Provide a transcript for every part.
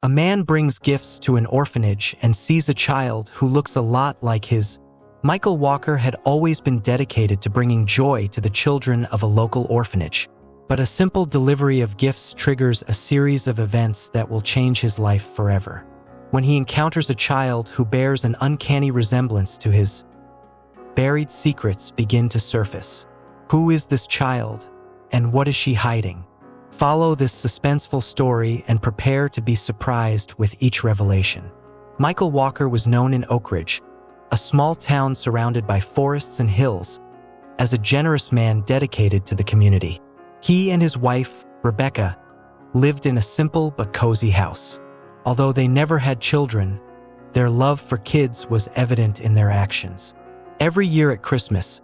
A man brings gifts to an orphanage and sees a child who looks a lot like his. Michael Walker had always been dedicated to bringing joy to the children of a local orphanage. But a simple delivery of gifts triggers a series of events that will change his life forever. When he encounters a child who bears an uncanny resemblance to his, buried secrets begin to surface. Who is this child, and what is she hiding? Follow this suspenseful story and prepare to be surprised with each revelation. Michael Walker was known in Oakridge, a small town surrounded by forests and hills, as a generous man dedicated to the community. He and his wife, Rebecca, lived in a simple but cozy house. Although they never had children, their love for kids was evident in their actions. Every year at Christmas,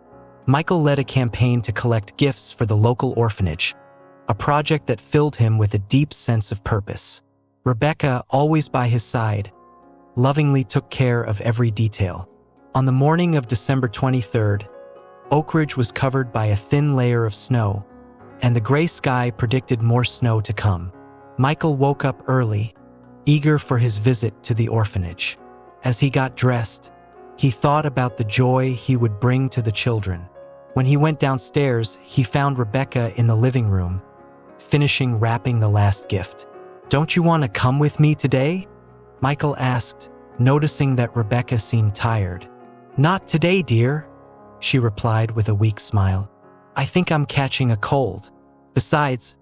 Michael led a campaign to collect gifts for the local orphanage, a project that filled him with a deep sense of purpose. Rebecca, always by his side, lovingly took care of every detail. On the morning of December 23rd, Oakridge was covered by a thin layer of snow, and the gray sky predicted more snow to come. Michael woke up early, eager for his visit to the orphanage. As he got dressed, he thought about the joy he would bring to the children. When he went downstairs, he found Rebecca in the living room, finishing wrapping the last gift. "Don't you want to come with me today?" Michael asked, noticing that Rebecca seemed tired. "Not today, dear," she replied with a weak smile. "I think I'm catching a cold. Besides,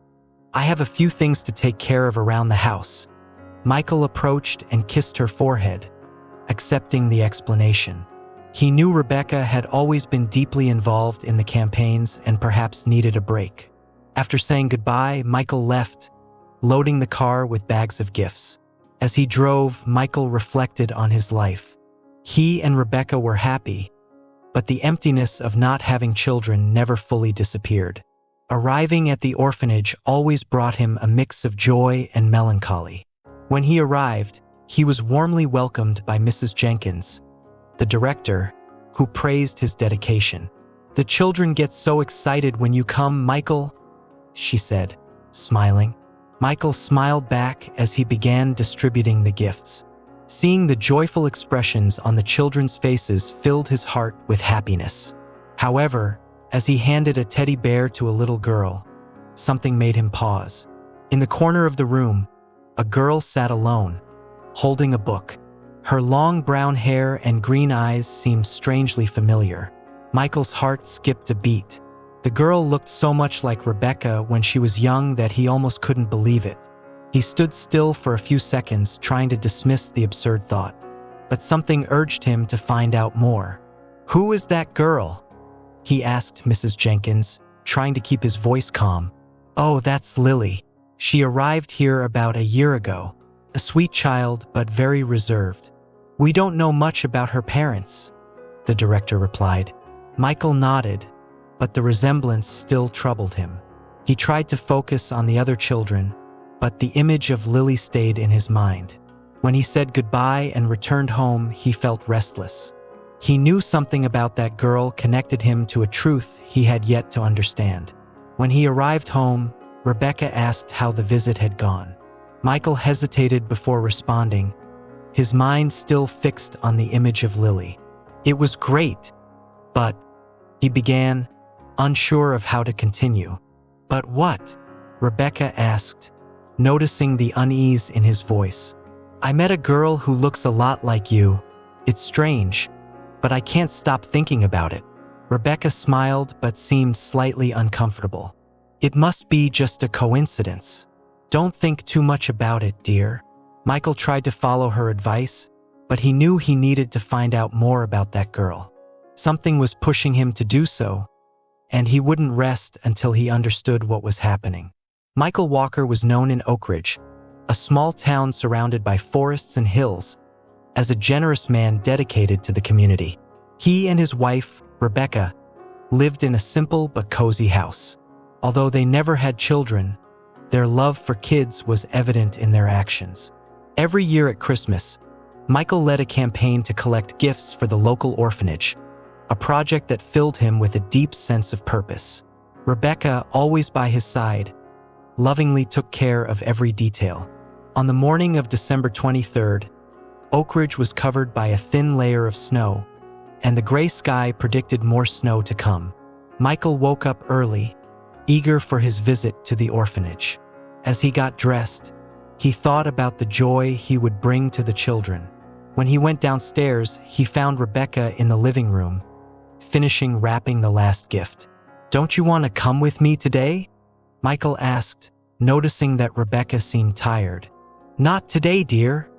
I have a few things to take care of around the house." Michael approached and kissed her forehead, accepting the explanation. He knew Rebecca had always been deeply involved in the campaigns and perhaps needed a break. After saying goodbye, Michael left, loading the car with bags of gifts. As he drove, Michael reflected on his life. He and Rebecca were happy, but the emptiness of not having children never fully disappeared. Arriving at the orphanage always brought him a mix of joy and melancholy. When he arrived, he was warmly welcomed by Mrs. Jenkins, the director, who praised his dedication. "The children get so excited when you come, Michael," she said, smiling. Michael smiled back as he began distributing the gifts. Seeing the joyful expressions on the children's faces filled his heart with happiness. However, as he handed a teddy bear to a little girl, something made him pause. In the corner of the room, a girl sat alone, holding a book. Her long brown hair and green eyes seemed strangely familiar. Michael's heart skipped a beat. The girl looked so much like Rebecca when she was young that he almost couldn't believe it. He stood still for a few seconds, trying to dismiss the absurd thought. But something urged him to find out more. "Who is that girl?" he asked Mrs. Jenkins, trying to keep his voice calm. "Oh, that's Lily. She arrived here about a year ago. A sweet child, but very reserved. We don't know much about her parents," the director replied. Michael nodded, but the resemblance still troubled him. He tried to focus on the other children, but the image of Lily stayed in his mind. When he said goodbye and returned home, he felt restless. He knew something about that girl connected him to a truth he had yet to understand. When he arrived home, Rebecca asked how the visit had gone. Michael hesitated before responding, his mind still fixed on the image of Lily. "It was great, but," he began, unsure of how to continue. "But what?" Rebecca asked, noticing the unease in his voice. "I met a girl who looks a lot like you. It's strange, but I can't stop thinking about it." Rebecca smiled but seemed slightly uncomfortable. "It must be just a coincidence. Don't think too much about it, dear." Michael tried to follow her advice, but he knew he needed to find out more about that girl. Something was pushing him to do so, and he wouldn't rest until he understood what was happening. Michael Walker was known in Oakridge, a small town surrounded by forests and hills, as a generous man dedicated to the community. He and his wife, Rebecca, lived in a simple but cozy house. Although they never had children, their love for kids was evident in their actions. Every year at Christmas, Michael led a campaign to collect gifts for the local orphanage, a project that filled him with a deep sense of purpose. Rebecca, always by his side, lovingly took care of every detail. On the morning of December 23rd, Oak Ridge was covered by a thin layer of snow, and the gray sky predicted more snow to come. Michael woke up early, eager for his visit to the orphanage. As he got dressed, he thought about the joy he would bring to the children. When he went downstairs, he found Rebecca in the living room, finishing wrapping the last gift. "Don't you want to come with me today?" Michael asked, noticing that Rebecca seemed tired. "Not today, dear,"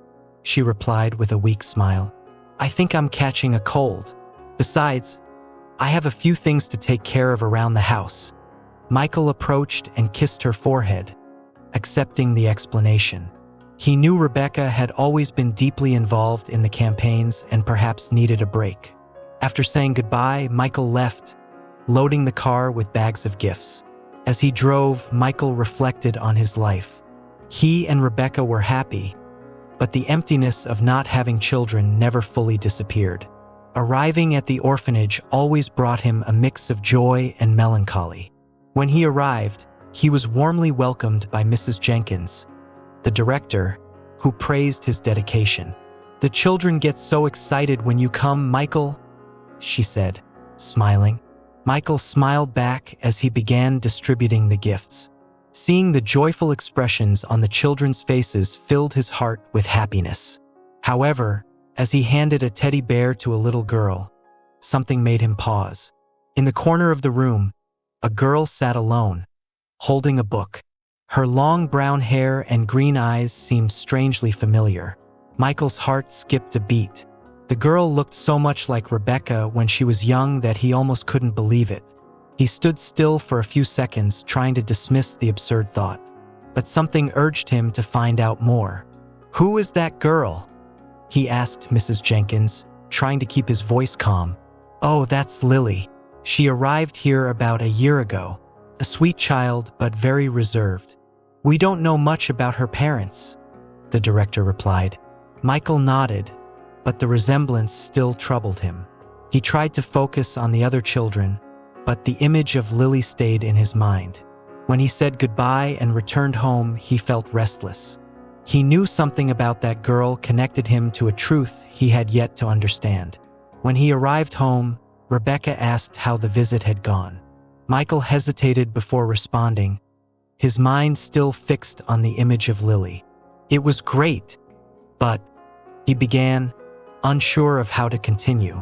she replied with a weak smile. "I think I'm catching a cold. Besides, I have a few things to take care of around the house." Michael approached and kissed her forehead, accepting the explanation. He knew Rebecca had always been deeply involved in the campaigns and perhaps needed a break. After saying goodbye, Michael left, loading the car with bags of gifts. As he drove, Michael reflected on his life. He and Rebecca were happy, but the emptiness of not having children never fully disappeared. Arriving at the orphanage always brought him a mix of joy and melancholy. When he arrived, he was warmly welcomed by Mrs. Jenkins, the director, who praised his dedication. "The children get so excited when you come, Michael," she said, smiling. Michael smiled back as he began distributing the gifts. Seeing the joyful expressions on the children's faces filled his heart with happiness. However, as he handed a teddy bear to a little girl, something made him pause. In the corner of the room, a girl sat alone, holding a book. Her long brown hair and green eyes seemed strangely familiar. Michael's heart skipped a beat. The girl looked so much like Rebecca when she was young that he almost couldn't believe it. He stood still for a few seconds, trying to dismiss the absurd thought. But something urged him to find out more. "Who is that girl?" he asked Mrs. Jenkins, trying to keep his voice calm. "Oh, that's Lily. She arrived here about a year ago. A sweet child, but very reserved. We don't know much about her parents," the director replied. Michael nodded, but the resemblance still troubled him. He tried to focus on the other children, but the image of Lily stayed in his mind. When he said goodbye and returned home, he felt restless. He knew something about that girl connected him to a truth he had yet to understand. When he arrived home, Rebecca asked how the visit had gone. Michael hesitated before responding, his mind still fixed on the image of Lily. "It was great, but," he began, unsure of how to continue.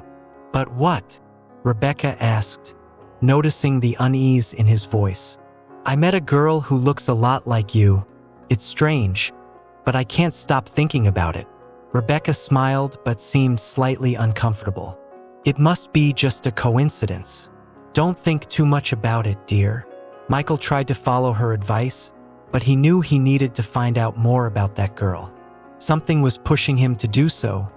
"But what?" Rebecca asked, noticing the unease in his voice. "I met a girl who looks a lot like you. It's strange, but I can't stop thinking about it." Rebecca smiled but seemed slightly uncomfortable. "It must be just a coincidence. Don't think too much about it, dear." Michael tried to follow her advice, but he knew he needed to find out more about that girl. Something was pushing him to do so,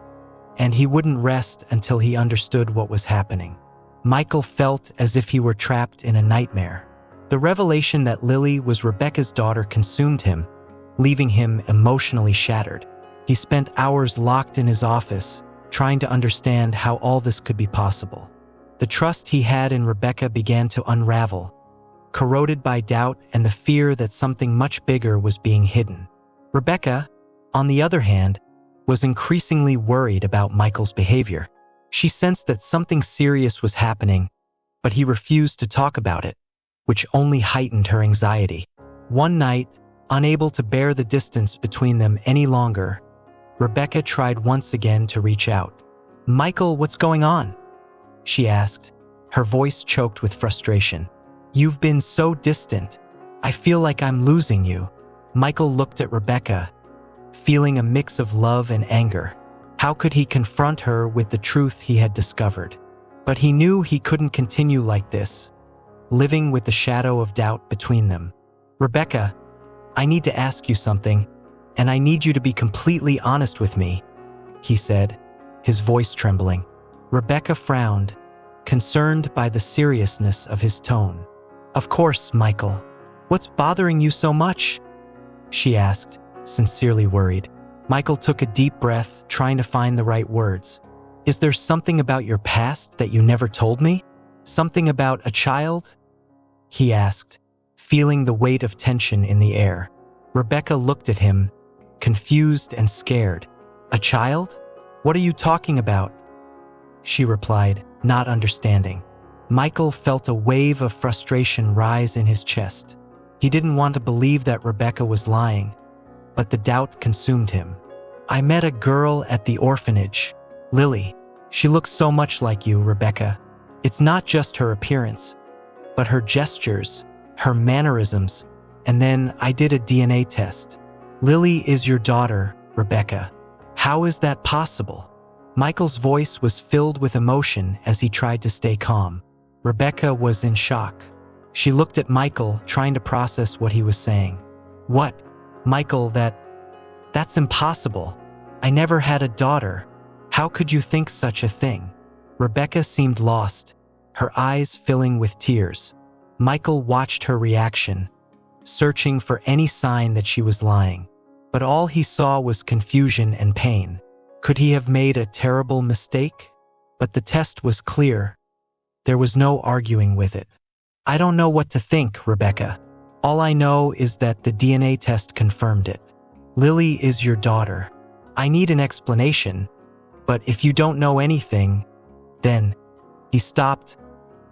and he wouldn't rest until he understood what was happening. Michael felt as if he were trapped in a nightmare. The revelation that Lily was Rebecca's daughter consumed him, leaving him emotionally shattered. He spent hours locked in his office, trying to understand how all this could be possible. The trust he had in Rebecca began to unravel, corroded by doubt and the fear that something much bigger was being hidden. Rebecca, on the other hand, was increasingly worried about Michael's behavior. She sensed that something serious was happening, but he refused to talk about it, which only heightened her anxiety. One night, unable to bear the distance between them any longer, Rebecca tried once again to reach out. "Michael, what's going on?" she asked, her voice choked with frustration. "You've been so distant. I feel like I'm losing you." Michael looked at Rebecca, feeling a mix of love and anger. How could he confront her with the truth he had discovered? But he knew he couldn't continue like this, living with the shadow of doubt between them. "Rebecca, I need to ask you something, and I need you to be completely honest with me," he said, his voice trembling. Rebecca frowned, concerned by the seriousness of his tone. "Of course, Michael. What's bothering you so much?" she asked, sincerely worried. Michael took a deep breath, trying to find the right words. "Is there something about your past that you never told me? Something about a child?" he asked, feeling the weight of tension in the air. Rebecca looked at him, confused and scared. "A child? What are you talking about?" she replied, not understanding. Michael felt a wave of frustration rise in his chest. He didn't want to believe that Rebecca was lying, but the doubt consumed him. "I met a girl at the orphanage, Lily. She looks so much like you, Rebecca. It's not just her appearance, but her gestures, her mannerisms, and then I did a DNA test. Lily is your daughter, Rebecca. How is that possible?" Michael's voice was filled with emotion as he tried to stay calm. Rebecca was in shock. She looked at Michael, trying to process what he was saying. "What? Michael, that's impossible. I never had a daughter. How could you think such a thing?" Rebecca seemed lost, her eyes filling with tears. Michael watched her reaction, searching for any sign that she was lying. But all he saw was confusion and pain. Could he have made a terrible mistake? But the test was clear. There was no arguing with it. "I don't know what to think, Rebecca. All I know is that the DNA test confirmed it. Lily is your daughter. I need an explanation, but if you don't know anything, then..." He stopped,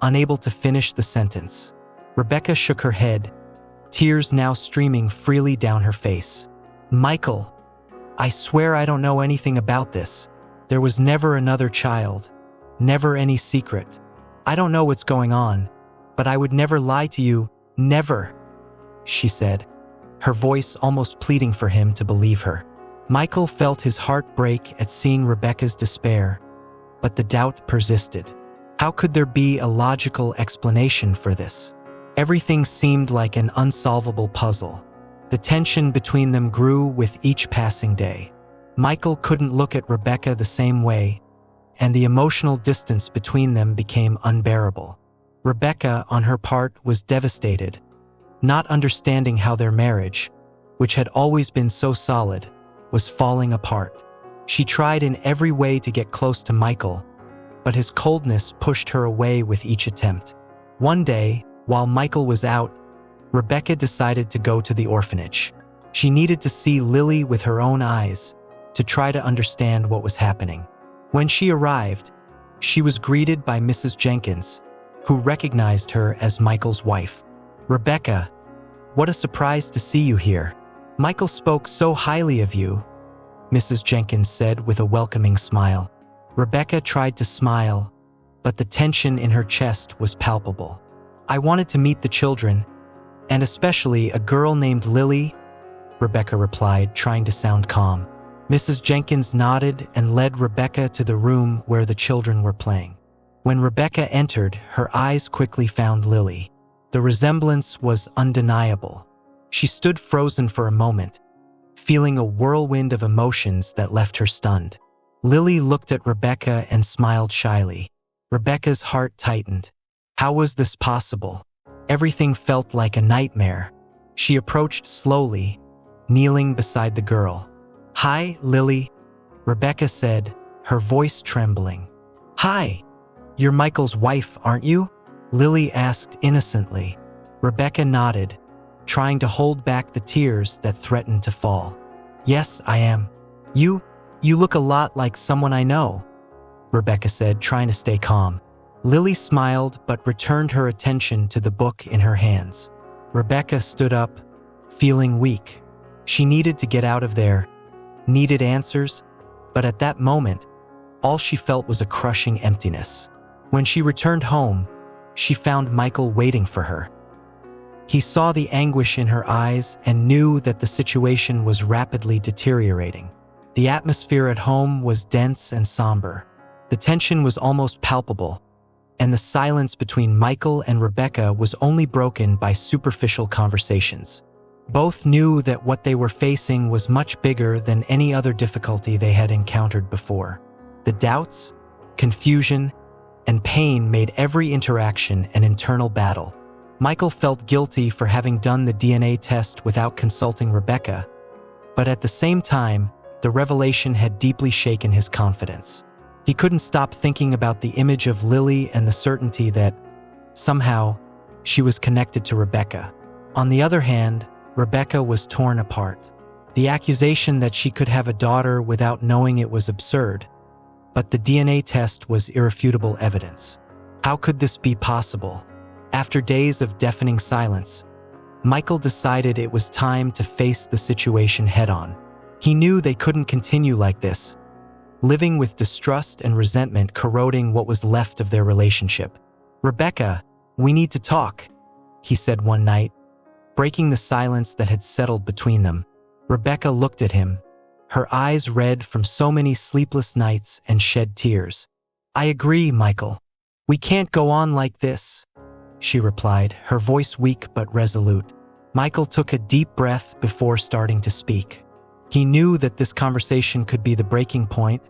unable to finish the sentence. Rebecca shook her head, tears now streaming freely down her face. "Michael, I swear I don't know anything about this. There was never another child, never any secret. I don't know what's going on, but I would never lie to you, never," she said, her voice almost pleading for him to believe her. Michael felt his heart break at seeing Rebecca's despair, but the doubt persisted. How could there be a logical explanation for this? Everything seemed like an unsolvable puzzle. The tension between them grew with each passing day. Michael couldn't look at Rebecca the same way, and the emotional distance between them became unbearable. Rebecca, on her part, was devastated, not understanding how their marriage, which had always been so solid, was falling apart. She tried in every way to get close to Michael, but his coldness pushed her away with each attempt. One day, while Michael was out, Rebecca decided to go to the orphanage. She needed to see Lily with her own eyes, to try to understand what was happening. When she arrived, she was greeted by Mrs. Jenkins, who recognized her as Michael's wife. "Rebecca, what a surprise to see you here. Michael spoke so highly of you," Mrs. Jenkins said with a welcoming smile. Rebecca tried to smile, but the tension in her chest was palpable. "I wanted to meet the children, and especially a girl named Lily," Rebecca replied, trying to sound calm. Mrs. Jenkins nodded and led Rebecca to the room where the children were playing. When Rebecca entered, her eyes quickly found Lily. The resemblance was undeniable. She stood frozen for a moment, feeling a whirlwind of emotions that left her stunned. Lily looked at Rebecca and smiled shyly. Rebecca's heart tightened. How was this possible? Everything felt like a nightmare. She approached slowly, kneeling beside the girl. "Hi, Lily," Rebecca said, her voice trembling. "Hi, you're Michael's wife, aren't you?" Lily asked innocently. Rebecca nodded, trying to hold back the tears that threatened to fall. "Yes, I am. You look a lot like someone I know," Rebecca said, trying to stay calm. Lily smiled but returned her attention to the book in her hands. Rebecca stood up, feeling weak. She needed to get out of there, needed answers, but at that moment, all she felt was a crushing emptiness. When she returned home, she found Michael waiting for her. He saw the anguish in her eyes and knew that the situation was rapidly deteriorating. The atmosphere at home was dense and somber. The tension was almost palpable, and the silence between Michael and Rebecca was only broken by superficial conversations. Both knew that what they were facing was much bigger than any other difficulty they had encountered before. The doubts, confusion, and pain made every interaction an internal battle. Michael felt guilty for having done the DNA test without consulting Rebecca, but at the same time, the revelation had deeply shaken his confidence. He couldn't stop thinking about the image of Lily and the certainty that, somehow, she was connected to Rebecca. On the other hand, Rebecca was torn apart. The accusation that she could have a daughter without knowing it was absurd, but the DNA test was irrefutable evidence. How could this be possible? After days of deafening silence, Michael decided it was time to face the situation head-on. He knew they couldn't continue like this, living with distrust and resentment corroding what was left of their relationship. "Rebecca, we need to talk," he said one night, breaking the silence that had settled between them. Rebecca looked at him, her eyes red from so many sleepless nights, and shed tears. "I agree, Michael. We can't go on like this," she replied, her voice weak but resolute. Michael took a deep breath before starting to speak. He knew that this conversation could be the breaking point,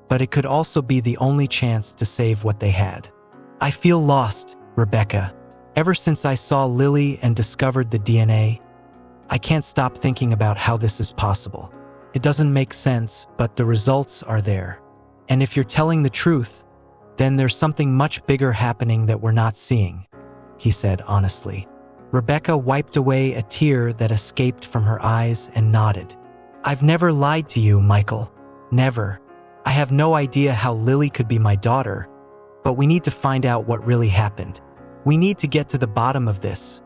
but it could also be the only chance to save what they had. "I feel lost, Rebecca. Ever since I saw Lily and discovered the DNA, I can't stop thinking about how this is possible. It doesn't make sense, but the results are there. And if you're telling the truth, then there's something much bigger happening that we're not seeing," he said honestly. Rebecca wiped away a tear that escaped from her eyes and nodded. "I've never lied to you, Michael. Never. I have no idea how Lily could be my daughter, but we need to find out what really happened. We need to get to the bottom of this,"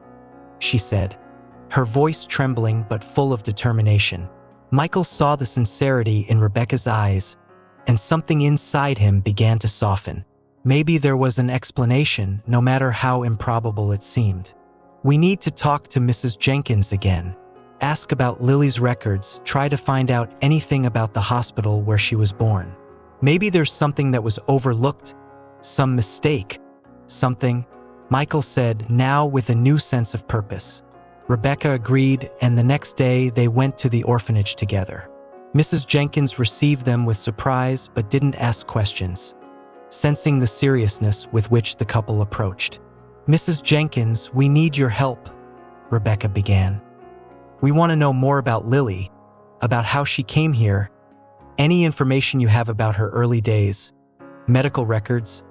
she said, her voice trembling but full of determination. Michael saw the sincerity in Rebecca's eyes, and something inside him began to soften. Maybe there was an explanation, no matter how improbable it seemed. "We need to talk to Mrs. Jenkins again. Ask about Lily's records, try to find out anything about the hospital where she was born. Maybe there's something that was overlooked, some mistake, something," Michael said, now with a new sense of purpose. Rebecca agreed, and the next day they went to the orphanage together. Mrs. Jenkins received them with surprise but didn't ask questions, sensing the seriousness with which the couple approached. "Mrs. Jenkins, we need your help," Rebecca began. "We want to know more about Lily, about how she came here, any information you have about her early days, medical records,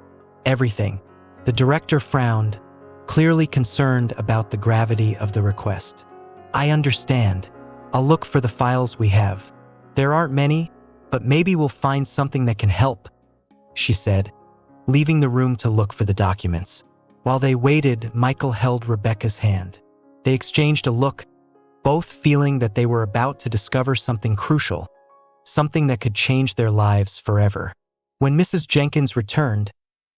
everything." The director frowned, clearly concerned about the gravity of the request. "I understand. I'll look for the files we have. There aren't many, but maybe we'll find something that can help," she said, leaving the room to look for the documents. While they waited, Michael held Rebecca's hand. They exchanged a look, both feeling that they were about to discover something crucial, something that could change their lives forever. When Mrs. Jenkins returned,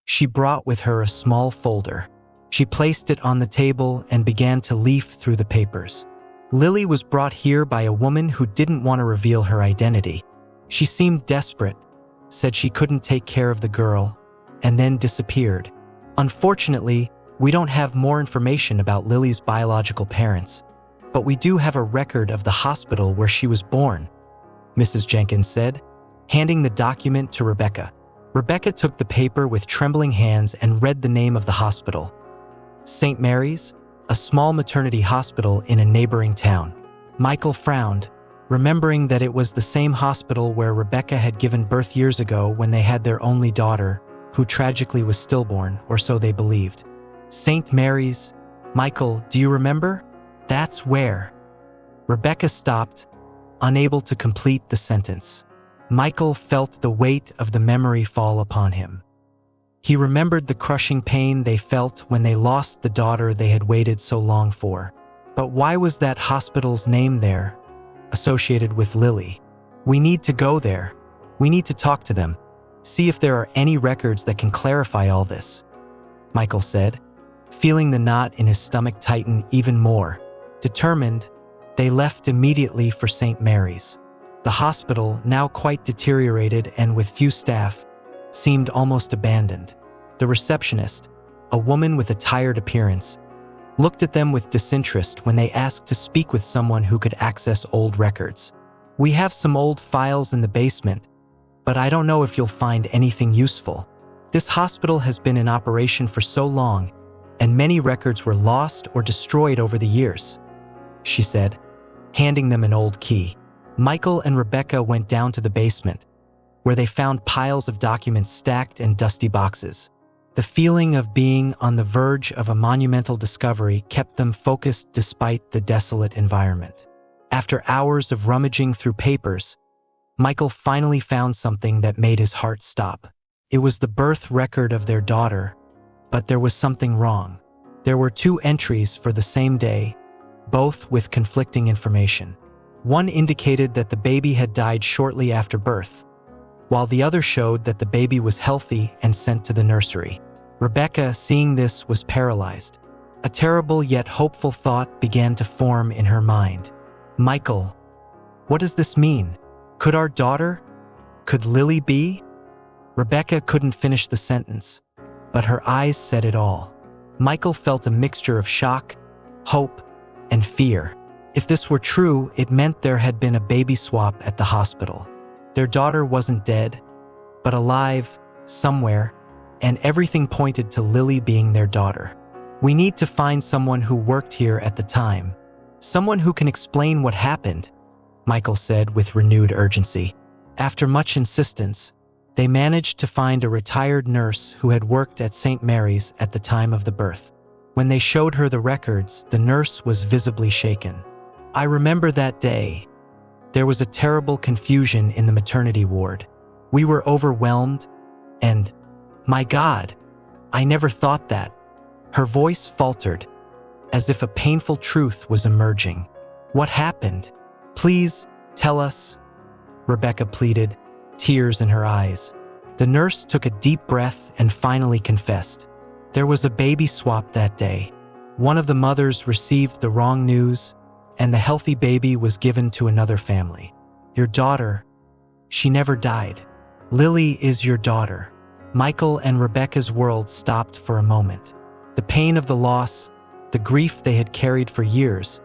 she brought with her a small folder. She placed it on the table and began to leaf through the papers. Lily was brought here by a woman who didn't want to reveal her identity. She seemed desperate, said she couldn't take care of the girl, and then disappeared. "Unfortunately, we don't have more information about Lily's biological parents, but we do have a record of the hospital where she was born," Mrs. Jenkins said, handing the document to Rebecca. Rebecca took the paper with trembling hands and read the name of the hospital. St. Mary's, a small maternity hospital in a neighboring town. Michael frowned, remembering that it was the same hospital where Rebecca had given birth years ago when they had their only daughter, who tragically was stillborn, or so they believed. "St. Mary's, Michael, do you remember? That's where." Rebecca stopped, unable to complete the sentence. Michael felt the weight of the memory fall upon him. He remembered the crushing pain they felt when they lost the daughter they had waited so long for. But why was that hospital's name there, associated with Lily? "We need to go there. We need to talk to them, see if there are any records that can clarify all this," Michael said, feeling the knot in his stomach tighten even more. Determined, they left immediately for St. Mary's. The hospital, now quite deteriorated and with few staff, seemed almost abandoned. The receptionist, a woman with a tired appearance, looked at them with disinterest when they asked to speak with someone who could access old records. "We have some old files in the basement, but I don't know if you'll find anything useful. This hospital has been in operation for so long, and many records were lost or destroyed over the years," she said, handing them an old key. Michael and Rebecca went down to the basement, where they found piles of documents stacked in dusty boxes. The feeling of being on the verge of a monumental discovery kept them focused despite the desolate environment. After hours of rummaging through papers, Michael finally found something that made his heart stop. It was the birth record of their daughter, but there was something wrong. There were two entries for the same day, both with conflicting information. One indicated that the baby had died shortly after birth, while the other showed that the baby was healthy and sent to the nursery. Rebecca, seeing this, was paralyzed. A terrible yet hopeful thought began to form in her mind. Michael, what does this mean? Could our daughter? Could Lily be? Rebecca couldn't finish the sentence, but her eyes said it all. Michael felt a mixture of shock, hope, and fear. If this were true, it meant there had been a baby swap at the hospital. Their daughter wasn't dead, but alive, somewhere, and everything pointed to Lily being their daughter. We need to find someone who worked here at the time. Someone who can explain what happened, Michael said with renewed urgency. After much insistence, they managed to find a retired nurse who had worked at St. Mary's at the time of the birth. When they showed her the records, the nurse was visibly shaken. I remember that day. There was a terrible confusion in the maternity ward. We were overwhelmed, and, my God, I never thought that. Her voice faltered, as if a painful truth was emerging. What happened? Please, tell us, Rebecca pleaded, tears in her eyes. The nurse took a deep breath and finally confessed. There was a baby swap that day. One of the mothers received the wrong news, and the healthy baby was given to another family. Your daughter, she never died. Lily is your daughter. Michael and Rebecca's world stopped for a moment. The pain of the loss, the grief they had carried for years,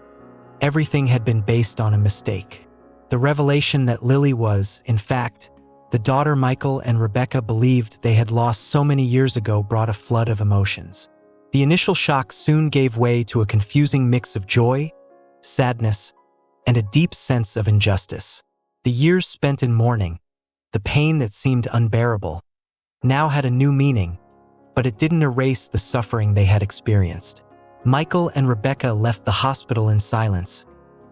everything had been based on a mistake. The revelation that Lily was, in fact, the daughter Michael and Rebecca believed they had lost so many years ago brought a flood of emotions. The initial shock soon gave way to a confusing mix of joy, sadness, and a deep sense of injustice. The years spent in mourning, the pain that seemed unbearable, now had a new meaning, but it didn't erase the suffering they had experienced. Michael and Rebecca left the hospital in silence,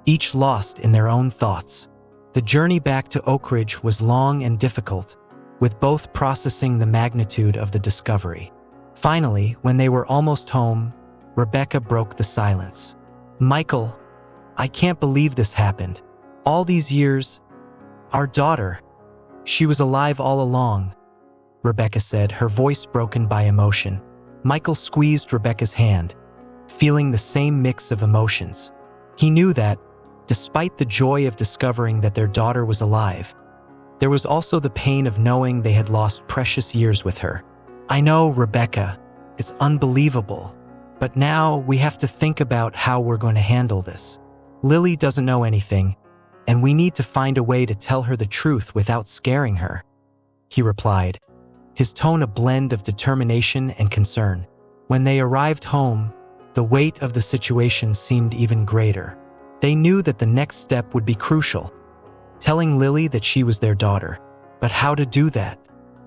each lost in their own thoughts. The journey back to Oak Ridge was long and difficult, with both processing the magnitude of the discovery. Finally, when they were almost home, Rebecca broke the silence. Michael, I can't believe this happened. All these years, our daughter, she was alive all along, Rebecca said, her voice broken by emotion. Michael squeezed Rebecca's hand, feeling the same mix of emotions. He knew that, despite the joy of discovering that their daughter was alive, there was also the pain of knowing they had lost precious years with her. I know, Rebecca, it's unbelievable, but now we have to think about how we're going to handle this. Lily doesn't know anything, and we need to find a way to tell her the truth without scaring her, he replied, his tone a blend of determination and concern. When they arrived home, the weight of the situation seemed even greater. They knew that the next step would be crucial, telling Lily that she was their daughter. But how to do that?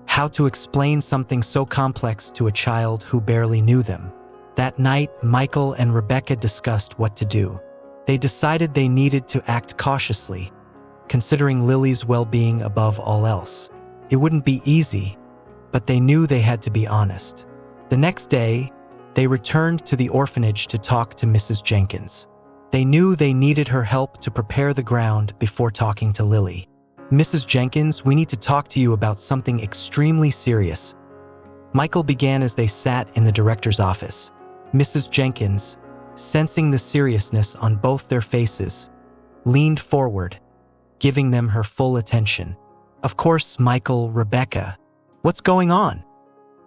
How to explain something so complex to a child who barely knew them? That night, Michael and Rebecca discussed what to do. They decided they needed to act cautiously, considering Lily's well-being above all else. It wouldn't be easy, but they knew they had to be honest. The next day, they returned to the orphanage to talk to Mrs. Jenkins. They knew they needed her help to prepare the ground before talking to Lily. Mrs. Jenkins, we need to talk to you about something extremely serious, Michael began as they sat in the director's office. Mrs. Jenkins, sensing the seriousness on both their faces, leaned forward, giving them her full attention. Of course, Michael, Rebecca, what's going on?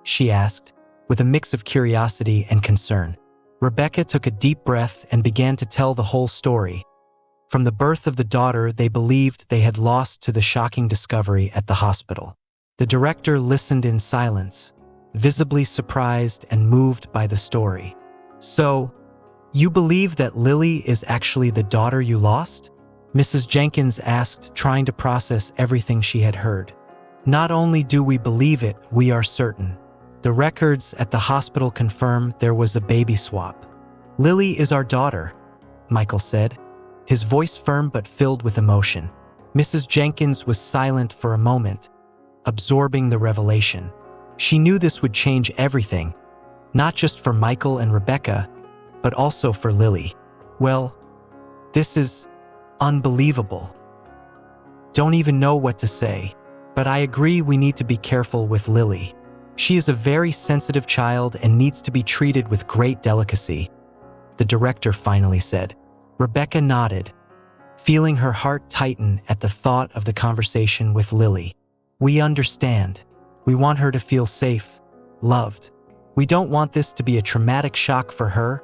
She asked, with a mix of curiosity and concern. Rebecca took a deep breath and began to tell the whole story. From the birth of the daughter they believed they had lost to the shocking discovery at the hospital. The director listened in silence, visibly surprised and moved by the story. So, you believe that Lily is actually the daughter you lost? Mrs. Jenkins asked, trying to process everything she had heard. Not only do we believe it, we are certain. The records at the hospital confirm there was a baby swap. Lily is our daughter, Michael said, his voice firm but filled with emotion. Mrs. Jenkins was silent for a moment, absorbing the revelation. She knew this would change everything, not just for Michael and Rebecca, but also for Lily. Well, this is unbelievable. Don't even know what to say, but I agree we need to be careful with Lily. She is a very sensitive child and needs to be treated with great delicacy, the director finally said. Rebecca nodded, feeling her heart tighten at the thought of the conversation with Lily. We understand. We want her to feel safe, loved. We don't want this to be a traumatic shock for her,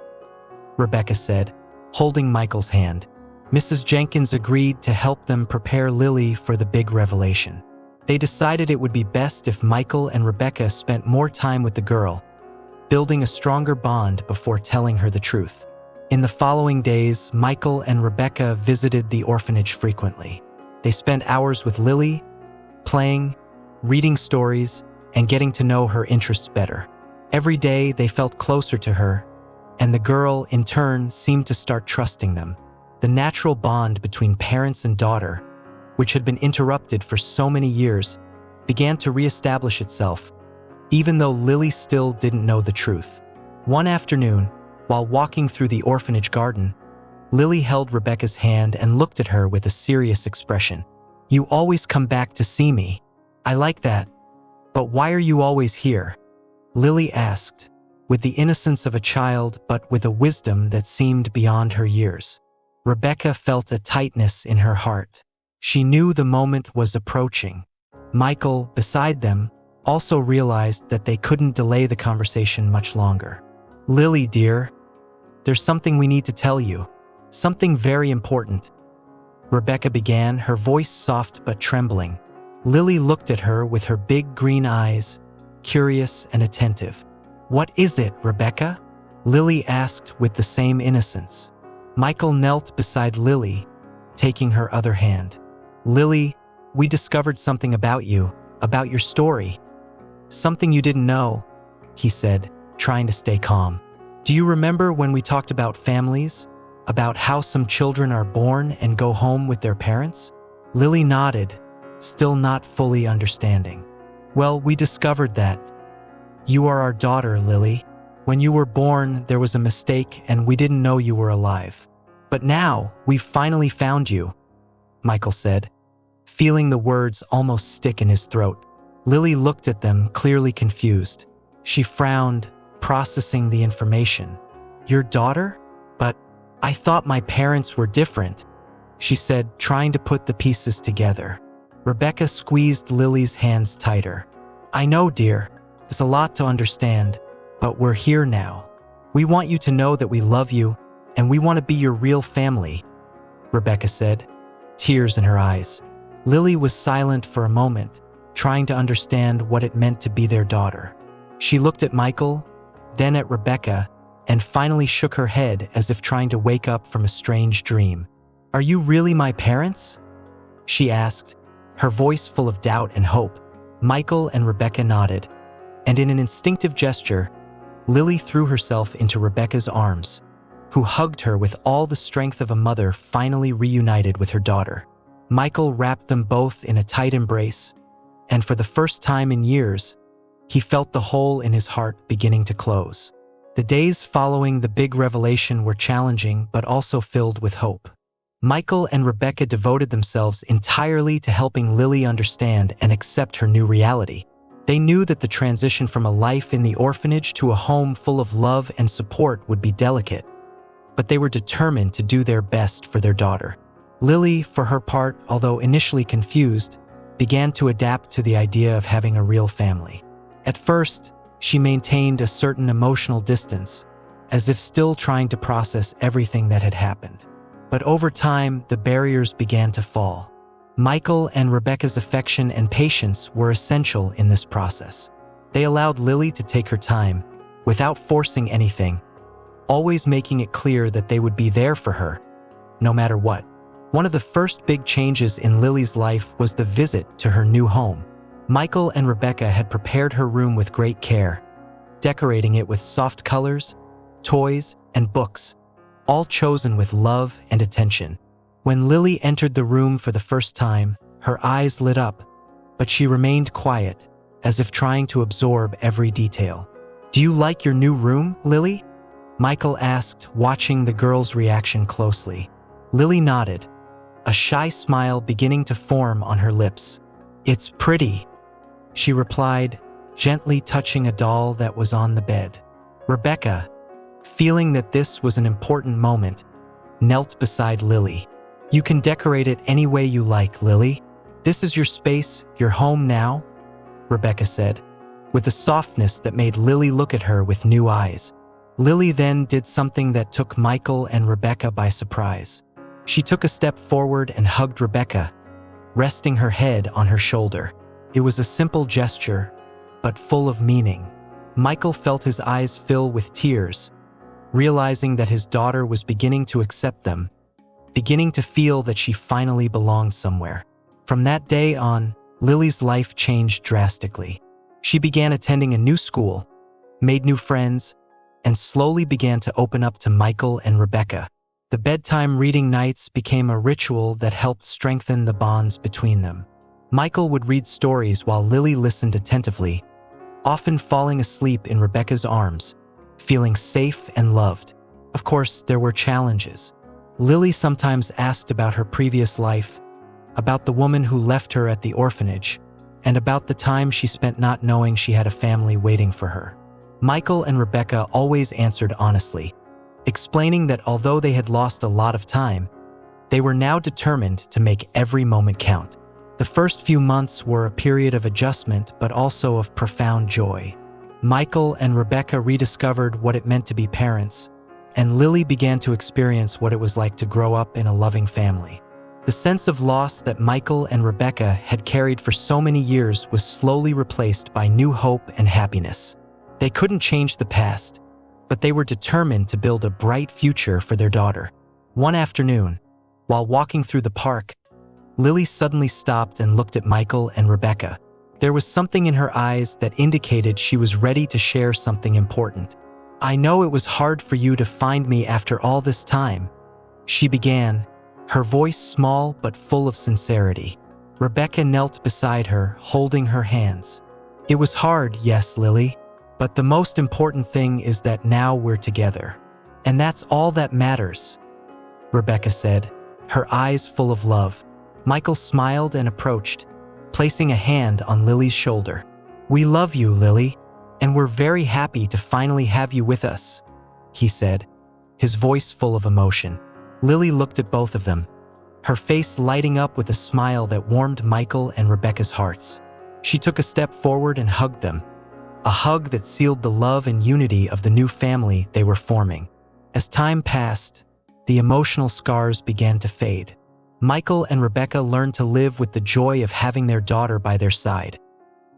Rebecca said, holding Michael's hand. Mrs. Jenkins agreed to help them prepare Lily for the big revelation. They decided it would be best if Michael and Rebecca spent more time with the girl, building a stronger bond before telling her the truth. In the following days, Michael and Rebecca visited the orphanage frequently. They spent hours with Lily, playing, reading stories, and getting to know her interests better. Every day, they felt closer to her, and the girl, in turn, seemed to start trusting them. The natural bond between parents and daughter, which had been interrupted for so many years, began to reestablish itself, even though Lily still didn't know the truth. One afternoon, while walking through the orphanage garden, Lily held Rebecca's hand and looked at her with a serious expression. You always come back to see me. I like that. But why are you always here? Lily asked, with the innocence of a child but with a wisdom that seemed beyond her years. Rebecca felt a tightness in her heart. She knew the moment was approaching. Michael, beside them, also realized that they couldn't delay the conversation much longer. Lily, dear, there's something we need to tell you. Something very important. Rebecca began, her voice soft but trembling. Lily looked at her with her big green eyes, curious and attentive. What is it, Rebecca? Lily asked with the same innocence. Michael knelt beside Lily, taking her other hand. Lily, we discovered something about you, about your story. Something you didn't know, he said, trying to stay calm. Do you remember when we talked about families? About how some children are born and go home with their parents? Lily nodded, still not fully understanding. Well, we discovered that. You are our daughter, Lily. When you were born, there was a mistake and we didn't know you were alive. But now, we've finally found you, Michael said, feeling the words almost stick in his throat. Lily looked at them, clearly confused. She frowned, processing the information. Your daughter? But I thought my parents were different, she said, trying to put the pieces together. Rebecca squeezed Lily's hands tighter. I know, dear, there's a lot to understand, but we're here now. We want you to know that we love you, and we want to be your real family, Rebecca said, tears in her eyes. Lily was silent for a moment, trying to understand what it meant to be their daughter. She looked at Michael, then at Rebecca, and finally shook her head as if trying to wake up from a strange dream. Are you really my parents? She asked, her voice full of doubt and hope. Michael and Rebecca nodded, and in an instinctive gesture, Lily threw herself into Rebecca's arms, who hugged her with all the strength of a mother finally reunited with her daughter. Michael wrapped them both in a tight embrace, and for the first time in years, he felt the hole in his heart beginning to close. The days following the big revelation were challenging but also filled with hope. Michael and Rebecca devoted themselves entirely to helping Lily understand and accept her new reality. They knew that the transition from a life in the orphanage to a home full of love and support would be delicate, but they were determined to do their best for their daughter. Lily, for her part, although initially confused, began to adapt to the idea of having a real family. At first, she maintained a certain emotional distance, as if still trying to process everything that had happened. But over time, the barriers began to fall. Michael and Rebecca's affection and patience were essential in this process. They allowed Lily to take her time, without forcing anything, always making it clear that they would be there for her, no matter what. One of the first big changes in Lily's life was the visit to her new home. Michael and Rebecca had prepared her room with great care, decorating it with soft colors, toys, and books, all chosen with love and attention. When Lily entered the room for the first time, her eyes lit up, but she remained quiet, as if trying to absorb every detail. "Do you like your new room, Lily?" Michael asked, watching the girl's reaction closely. Lily nodded, a shy smile beginning to form on her lips. "It's pretty," she replied, gently touching a doll that was on the bed. Rebecca, feeling that this was an important moment, knelt beside Lily. "You can decorate it any way you like, Lily. This is your space, your home now," Rebecca said, with a softness that made Lily look at her with new eyes. Lily then did something that took Michael and Rebecca by surprise. She took a step forward and hugged Rebecca, resting her head on her shoulder. It was a simple gesture, but full of meaning. Michael felt his eyes fill with tears, realizing that his daughter was beginning to accept them, beginning to feel that she finally belonged somewhere. From that day on, Lily's life changed drastically. She began attending a new school, made new friends, and slowly began to open up to Michael and Rebecca. The bedtime reading nights became a ritual that helped strengthen the bonds between them. Michael would read stories while Lily listened attentively, often falling asleep in Rebecca's arms, feeling safe and loved. Of course, there were challenges. Lily sometimes asked about her previous life, about the woman who left her at the orphanage, and about the time she spent not knowing she had a family waiting for her. Michael and Rebecca always answered honestly, explaining that although they had lost a lot of time, they were now determined to make every moment count. The first few months were a period of adjustment, but also of profound joy. Michael and Rebecca rediscovered what it meant to be parents, and Lily began to experience what it was like to grow up in a loving family. The sense of loss that Michael and Rebecca had carried for so many years was slowly replaced by new hope and happiness. They couldn't change the past, but they were determined to build a bright future for their daughter. One afternoon, while walking through the park, Lily suddenly stopped and looked at Michael and Rebecca. There was something in her eyes that indicated she was ready to share something important. "I know it was hard for you to find me after all this time," she began, her voice small but full of sincerity. Rebecca knelt beside her, holding her hands. "It was hard, yes, Lily, but the most important thing is that now we're together. And that's all that matters," Rebecca said, her eyes full of love. Michael smiled and approached, placing a hand on Lily's shoulder. "We love you, Lily, and we're very happy to finally have you with us," he said, his voice full of emotion. Lily looked at both of them, her face lighting up with a smile that warmed Michael and Rebecca's hearts. She took a step forward and hugged them, a hug that sealed the love and unity of the new family they were forming. As time passed, the emotional scars began to fade. Michael and Rebecca learned to live with the joy of having their daughter by their side,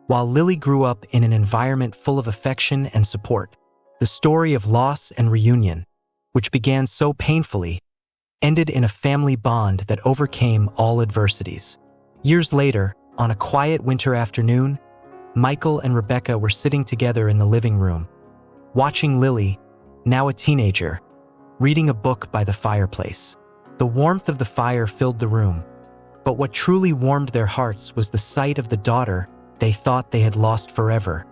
while Lily grew up in an environment full of affection and support. The story of loss and reunion, which began so painfully, ended in a family bond that overcame all adversities. Years later, on a quiet winter afternoon, Michael and Rebecca were sitting together in the living room, watching Lily, now a teenager, reading a book by the fireplace. The warmth of the fire filled the room, but what truly warmed their hearts was the sight of the daughter they thought they had lost forever,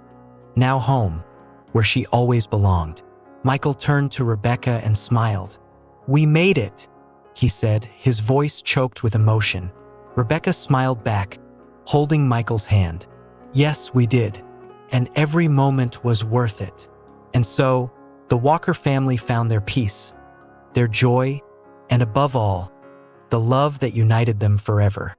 now home, where she always belonged. Michael turned to Rebecca and smiled. "We made it," he said, his voice choked with emotion. Rebecca smiled back, holding Michael's hand. "Yes, we did, and every moment was worth it." And so, the Walker family found their peace, their joy, and above all, the love that united them forever.